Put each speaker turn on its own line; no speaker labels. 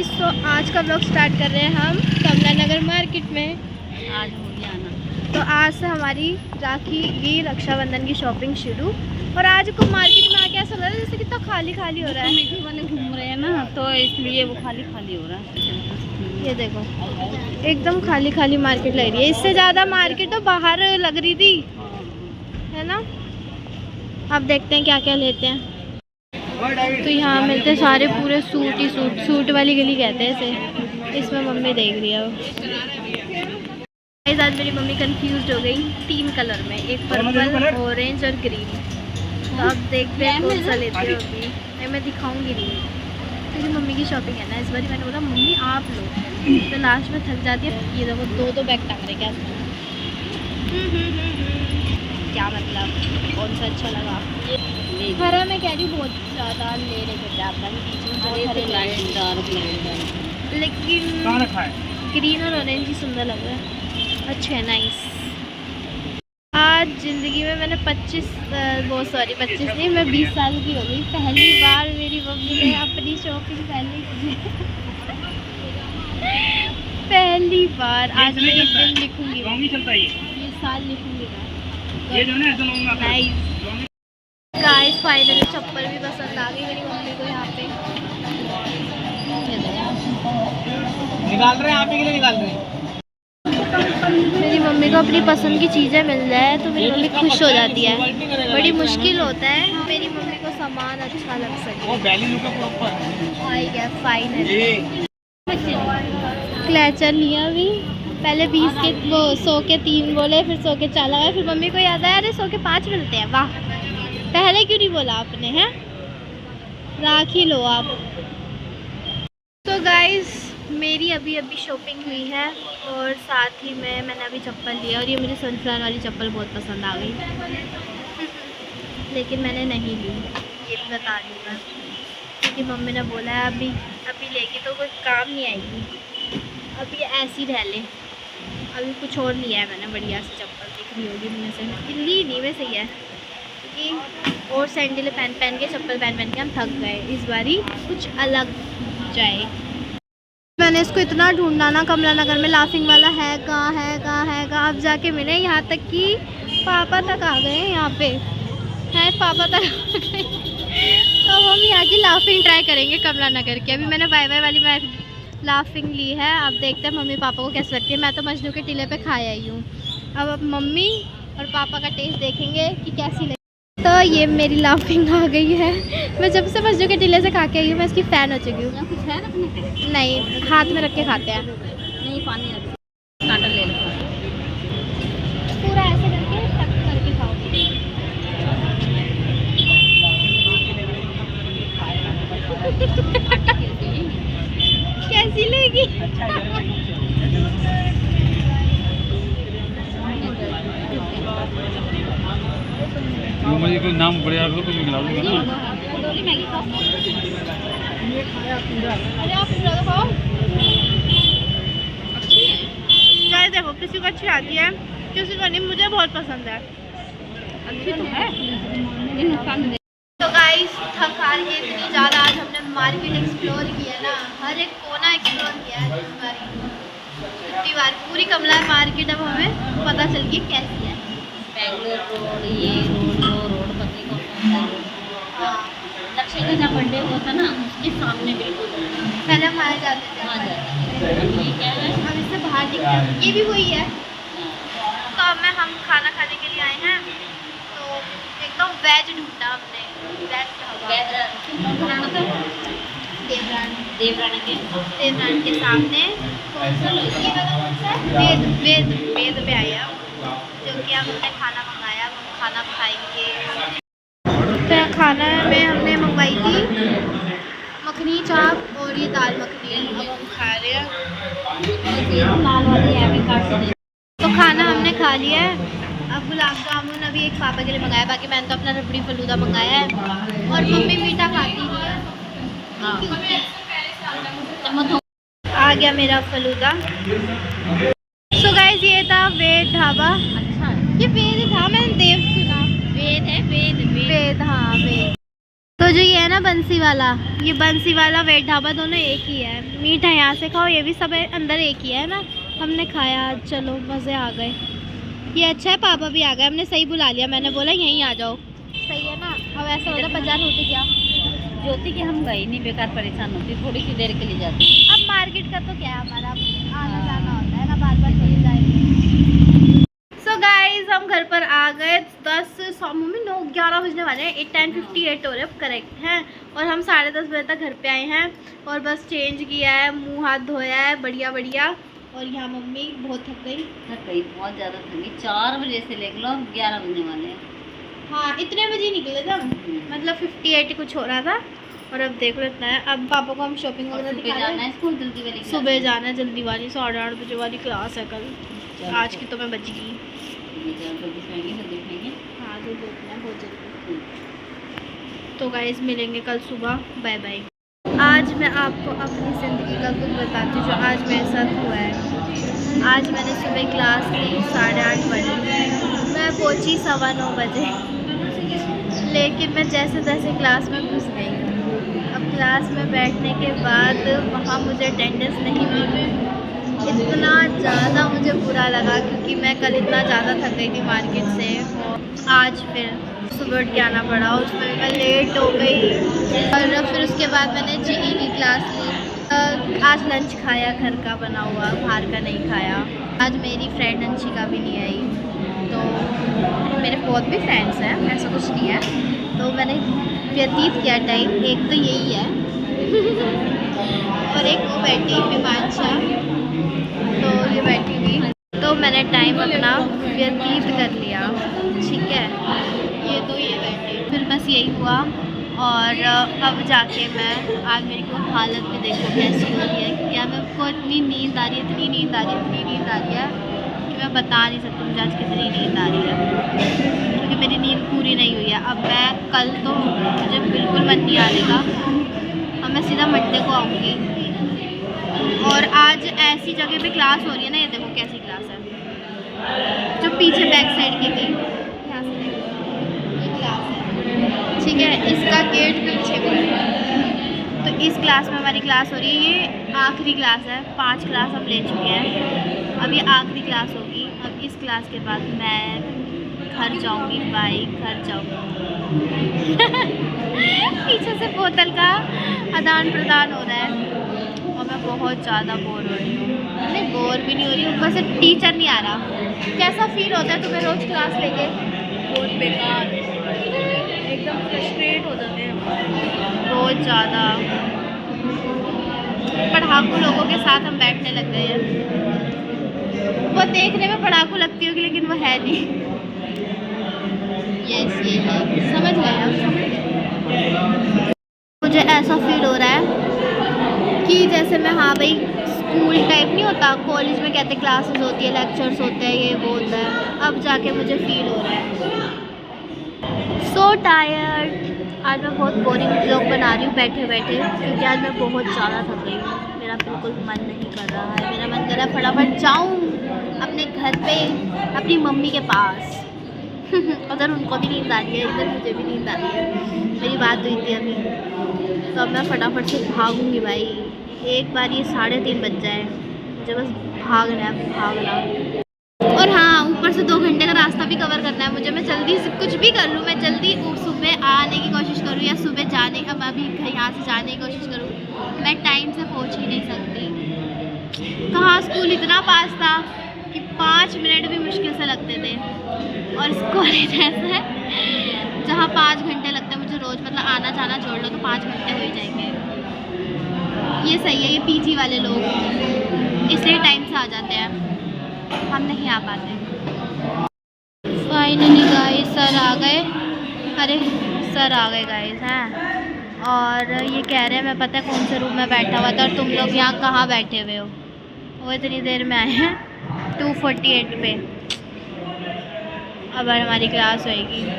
Guys, तो आज का ब्लॉग स्टार्ट कर रहे हैं हम कमला नगर मार्केट में।
आज हो गया आना।
तो आज से हमारी राखी की रक्षाबंधन की शॉपिंग शुरू। और आज को मार्केट में आके ऐसा लग रहा है जैसे कितना खाली खाली हो रहा है।
मीठी वाले घूम रहे हैं ना, तो इसलिए वो खाली खाली हो रहा है।
ये देखो, एकदम खाली खाली मार्केट लग रही है। इससे ज़्यादा मार्केट तो बाहर लग रही थी, है ना। अब देखते हैं क्या क्या लेते हैं। तो यहाँ मिलते हैं सारे पूरे सूट ही सूट। सूट वाली गली कहते हैं इसे। इसमें मम्मी देख रही है। आज मेरी मम्मी कंफ्यूज हो गई 3 कलर में, एक पर्पल, ऑरेंज और ग्रीन। तो अब देखते हैं कौन सा लेते हो अभी। मैं दिखाऊंगी नहीं क्योंकि मम्मी की शॉपिंग है ना इस बार। मैंने बोला मम्मी आप लो, तो लास्ट में थक जाती है। ये देखो दो बैग टांग रहे क्या क्या मतलब कौन सा अच्छा लगा। हरा मैं कह रही हूँ बहुत ज़्यादा ले रहे थे ज़्यादा बीच में बहुत हरे, लेकिन ग्रीन और ऑरेंज ही सुंदर लग रहा है। अच्छा है, नाइस। आज ज़िंदगी में मैंने 25 नहीं, मैं 20 साल की हो गई। पहली बार मेरी मम्मी ने अपनी शॉपिंग पहले की। पहली बार आज मैं एक दिन लिखूंगी, ये साल लिखूंगी मैं। नाइस गाइस, फाइनली चप्पल भी पसंद आ गई मेरी मम्मी को। यहाँ पे
निकाल रहे हैं, आप ही के लिए निकाल रहे हैं।
मेरी मम्मी को अपनी पसंद की चीज़ें मिल जाए तो मेरी मम्मी खुश हो जाती है। बड़ी मुश्किल होता है मेरी मम्मी को सामान अच्छा लग सके। आई गया फाइनली। क्लैचर लिया अभी। पहले 20 के वो 100 के 3 बोले, फिर 100 के 4 लगाए। फिर मम्मी को याद आया अरे 100 के 5 मिलते हैं। वाह, पहले क्यों नहीं बोला आपने, हैं। राखी लो आप। तो गाइस, मेरी अभी शॉपिंग हुई है और साथ ही में मैंने अभी चप्पल लिया। और ये मुझे सनफ्लावर वाली चप्पल बहुत पसंद आ गई। लेकिन मैंने नहीं ली, ये भी बता दूँ मैं, क्योंकि मम्मी ने बोला है अभी लेगी तो कोई काम नहीं आएगी, अभी ऐसी रह ले। अभी कुछ और लिया है मैंने, बढ़िया सी चप्पल दिख रही होगी मुझे से। ली नहीं वैसे ही है क्योंकि और सैंडल पहन के चप्पल पहन के हम थक गए। इस बारी कुछ अलग जाए। मैंने इसको इतना ढूंढा ना कमला नगर में, लाफिंग वाला है कहाँ। अब जाके मिले, यहाँ तक कि पापा तक आ गए। यहाँ पे है, पापा तक आ गए। तो हम यहाँ की लाफिंग ट्राई करेंगे कमला नगर की। अभी मैंने बाय वाली लाफिंग ली है। अब देखते हैं मम्मी पापा को कैसी लगती है। मैं तो मजनू के टीले पे खाया ही हूँ। अब मम्मी और पापा का टेस्ट देखेंगे कि कैसी लगी। तो ये मेरी लाफिंग आ गई है। मैं जब से मजनू के टीले से खा के आई हूँ, मैं इसकी फ़ैन हो चुकी हूँ।
कुछ है रखने?
नहीं, हाथ में रख के खाते हैं।
नहीं, पानी कांटा ले लो।
पूरा ऐसे करके टक करके खाओ। कैसी लगी?
मुझे कोई नाम बढ़िया कुछ निकला दूंगा ना।
अरे आप पूरा तो खाओ। अच्छी है गाइस, देखो किसी को अच्छी आती है, किसी को नहीं। मुझे बहुत पसंद है।
अच्छी तो है, ये नुकसान नहीं।
तो गाइस, थक हार के इतनी ज़्यादा आज हमने मार्केट एक्सप्लोर किया ना, हर एक कोना एक्सप्लोर किया है इस बार। इतनी बार पूरी कमला मार्केट अब हमें पता चल गई कैसी है।
बैंगलोर रोड, ये रोड पत्नी को।
हाँ,
लक्ष्य का जहाँ बर्थडे हुआ था ना, उसके सामने बिल्कुल
पहले हम आए जाते थे।
वहाँ जाते हैं। ये क्या है?
हम इससे बाहर दिखते हैं। ये भी वही है। तो अब में हम खाना खाने के लिए आए हैं। तो एकदम वेज ढूंढा हमने। देवरान के सामने वेद पे आए हम, जो कि अब हमने खाना मंगाया। हम खाना खाएंगे। तो खाना में हमने मंगवाई थी मखनी चाप और ये दाल मखनी। अब हम खा रहे हैं। तो खाना हमने खा लिया है। अब गुलाब जामुन अभी एक पापा के लिए मंगाया, बाकी मैंने तो अपना रबड़ी फलूदा मंगाया है। और मम्मी मीठा खाती नहीं है। आ गया मेरा फलूदा। सो गाइस, ये था वेद ढाबा।
अच्छा,
ये वेद था, मैंने देव सुना।
वेद है, वेद।
वेद, हाँ वेद। तो जो ये है ना बंसी वाला, ये बंसी वाला वेट ढाबा दोनों एक ही है। मीठा यहाँ से खाओ, ये भी सब अंदर एक ही है ना। हमने खाया, चलो मज़े आ गए। ये अच्छा है, पापा भी आ गए, हमने सही बुला लिया। मैंने बोला यहीं आ जाओ, सही है ना। अब ऐसा होता 50 होती क्या
ज्योति के हम गए नहीं, बेकार परेशान होती, थोड़ी सी देर के लिए जाती।
अब मार्केट का तो क्या है, हमारा आना जाना होता है ना, बार बार चले जाएंगे। सो गाइज हम घर पर आ गए। 9:11 बजने वाले हैं, 10:58 हो रहे हैं करेक्ट हैं। और हम 10:30 बजे तक घर पे आए हैं और बस चेंज किया है, मुंह हाथ धोया है, बढ़िया बढ़िया। और यहाँ मम्मी बहुत थक गई,
बहुत ज़्यादा थकी। 4 बजे से ले लो 11 बजने वाले हैं।
हाँ इतने बजे निकले थे हम, मतलब 58 कुछ हो रहा था। और अब देख लो इतना है। अब पापा को हम शॉपिंग वगैरह दिखा रहे हैं।
स्कूल जल्दी वाली,
सुबह जाना है जल्दी वाली, 8:30 बजे वाली क्लास है कल। आज की तो मैं बच गई। हाँ तो देखना है बहुत जल्दी। तो गाइस मिलेंगे कल सुबह, बाय बाय। आज मैं आपको अपनी ज़िंदगी का कुछ बताती हूँ जो आज मेरे साथ हुआ है। आज मैंने सुबह क्लास ली 8:30 बजे, मैं पहुँची 9:15 बजे, लेकिन मैं जैसे तैसे क्लास में घुस गई। अब क्लास में बैठने के बाद वहाँ मुझे अटेंडेंस नहीं मिली। इतना ज़्यादा मुझे बुरा लगा क्योंकि मैं कल इतना ज़्यादा थक गई थी मार्केट से। और आज फिर सुबह उठ के आना पड़ा, उसमें मैं लेट हो गई। और फिर उसके बाद मैंने जीई की क्लास ली। आज लंच खाया घर का बना हुआ, बाहर का नहीं खाया। आज मेरी फ्रेंड अंशिका भी नहीं आई, तो मेरे बहुत भी फ्रेंड्स हैं, ऐसा कुछ नहीं है। तो मैंने व्यतीत किया टाइम, एक तो यही है और एक वो बैठी हिमांशा, तो ये बैठी हुई, तो मैंने टाइम अपना व्यतीत कर लिया, ठीक है। ये तो ये बैठी, फिर बस यही हुआ। और अब जाके मैं, आज मेरी को हालत भी देखो कैसी हो रही है। क्या मैं को इतनी नींद आ रही है, इतनी नींद आ रही है, इतनी नींद आ रही है कि मैं बता नहीं सकती मुझे आज कितनी नींद आ रही है, क्योंकि मेरी नींद पूरी नहीं हुई है। अब मैं कल तो मुझे बिल्कुल मन नहीं आने का, अब मैं सीधा मंडे को आऊँगी। और आज ऐसी जगह पे क्लास हो रही है ना, ये देखो कैसी क्लास है, जो पीछे बैक साइड की थी, यहाँ से ये क्लास है, ठीक है। इसका गेट पीछे भी है, तो इस क्लास में हमारी क्लास हो रही है। ये आखिरी क्लास है, 5 क्लास हम ले चुके हैं, अब ये आखिरी क्लास होगी। अब इस क्लास के बाद मैं घर जाऊंगी, बाई घर जाऊंगी पीछे से बोतल का आदान प्रदान हो रहा है और मैं बहुत ज़्यादा बोर हो रही हूँ। नहीं बोर भी नहीं हो रही, ऊपर से टीचर नहीं आ रहा। कैसा फील होता है तुम्हें रोज़ क्लास लेके? बहुत बेकार, एकदम फ्रस्ट्रेट हो जाते हैं बहुत ज़्यादा। पढ़ाकू लोगों के साथ हम बैठने लग गए हैं। वो देखने में पढ़ाकू लगती होगी लेकिन वो है नहीं। यस ये है, समझ गए आप। मुझे ऐसा फील हो रहा है कि जैसे मैं, हाँ भाई स्कूल टाइप नहीं होता, कॉलेज में कहते क्लासेस होती है, लेक्चर्स होते हैं, ये वो होता है, अब जाके मुझे फील हो रहा है। So tired. आज मैं बहुत बोरिंग व्लॉग बना रही हूँ बैठे बैठे, क्योंकि आज मैं बहुत ज़्यादा थक गई हूँ। मेरा बिल्कुल मन नहीं कर रहा है, मेरा मन कर रहा है फटाफट जाऊँ अपने घर पे अपनी मम्मी के पास उधर उनको भी नींद आ रही है, इधर मुझे भी नींद आ रही है। मेरी बात हुई थी अभी, तो अब मैं फटाफट से भागूंगी भाई। एक बार ये 3:30 बज जाए, मुझे बस भागना है, भागना। और हाँ ऊपर से 2 घंटे का रास्ता भी कवर करना है मुझे। मैं जल्दी से कुछ भी कर लूँ, मैं जल्दी सुबह आने की कोशिश करूँ या सुबह जाने, अब अभी यहाँ से जाने की कोशिश करूँ, मैं टाइम से पहुँच ही नहीं सकती। कहाँ स्कूल इतना पास था कि 5 मिनट भी मुश्किल से लगते थे, और कॉलेज ऐसा है जहाँ 5 घंटे लगते हैं मुझे रोज़, मतलब आना जाना जोड़ लो तो 5 घंटे हो ही जाएंगे। ये सही है, ये पीजी वाले लोग इसलिए टाइम से आ जाते हैं, हम नहीं आ पाते। फाइनली गाइस सर आ गए, अरे सर आ गए गाइस हैं। और ये कह रहे हैं मैं पता है कौन से रूम में बैठा हुआ था और तुम लोग यहाँ कहाँ बैठे हुए हो। वो इतनी देर में आए हैं 2:48 पे। अब हमारी क्लास होएगी।